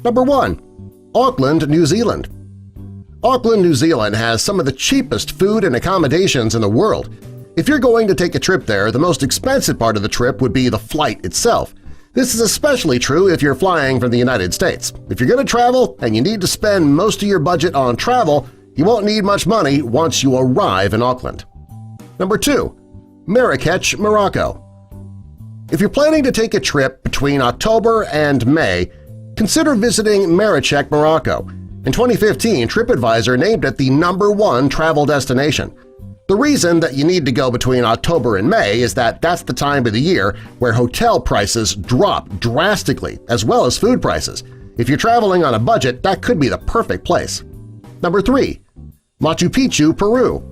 Number 1. Auckland, New Zealand. Auckland, New Zealand has some of the cheapest food and accommodations in the world. If you're going to take a trip there, the most expensive part of the trip would be the flight itself. This is especially true if you're flying from the United States. If you're going to travel and you need to spend most of your budget on travel, you won't need much money once you arrive in Auckland. Number 2. Marrakech, Morocco. If you're planning to take a trip between October and May, consider visiting Marrakech, Morocco. In 2015, TripAdvisor named it the #1 travel destination. The reason that you need to go between October and May is that that's the time of the year where hotel prices drop drastically, as well as food prices. If you're traveling on a budget, that could be the perfect place. Number 3. Machu Picchu, Peru.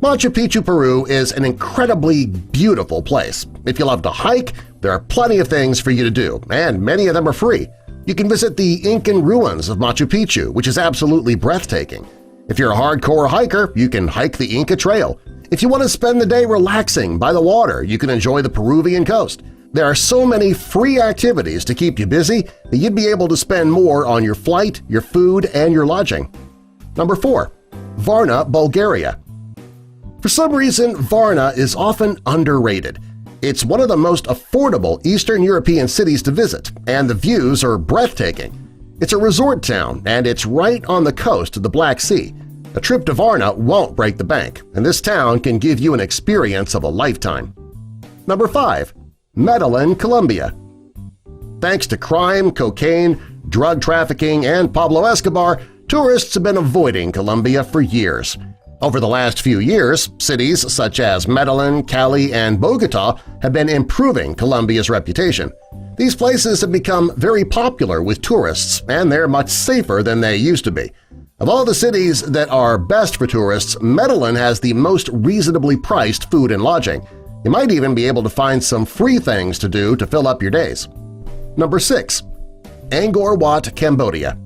Machu Picchu, Peru is an incredibly beautiful place. If you love to hike, there are plenty of things for you to do, and many of them are free. You can visit the Incan ruins of Machu Picchu, which is absolutely breathtaking. If you're a hardcore hiker, you can hike the Inca Trail. If you want to spend the day relaxing by the water, you can enjoy the Peruvian coast. There are so many free activities to keep you busy that you'd be able to spend more on your flight, your food, and your lodging. Number 4. Varna, Bulgaria. For some reason, Varna is often underrated. It's one of the most affordable Eastern European cities to visit, and the views are breathtaking. It's a resort town, and it's right on the coast of the Black Sea. A trip to Varna won't break the bank, and this town can give you an experience of a lifetime. Number 5. Medellin, Colombia. Thanks to crime, cocaine, drug trafficking, and Pablo Escobar, tourists have been avoiding Colombia for years. Over the last few years, cities such as Medellin, Cali, and Bogotá have been improving Colombia's reputation. These places have become very popular with tourists, and they're much safer than they used to be. Of all the cities that are best for tourists, Medellin has the most reasonably priced food and lodging. You might even be able to find some free things to do to fill up your days. Number 6. Angkor Wat, Cambodia.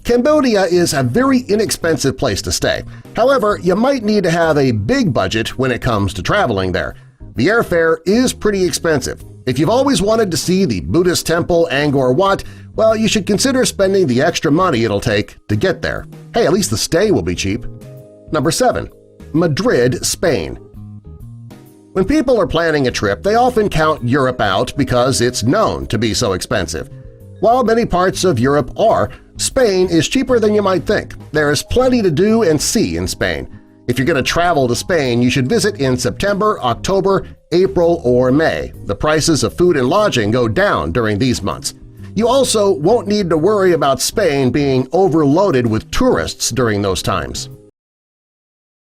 Cambodia is a very inexpensive place to stay. However, you might need to have a big budget when it comes to traveling there. The airfare is pretty expensive. If you've always wanted to see the Buddhist temple Angkor Wat, well, you should consider spending the extra money it'll take to get there. Hey, at least the stay will be cheap. Number 7. Madrid, Spain. When people are planning a trip, they often count Europe out because it's known to be so expensive. While many parts of Europe are, Spain is cheaper than you might think. There is plenty to do and see in Spain. If you're going to travel to Spain, you should visit in September, October, April, or May. The prices of food and lodging go down during these months. You also won't need to worry about Spain being overloaded with tourists during those times.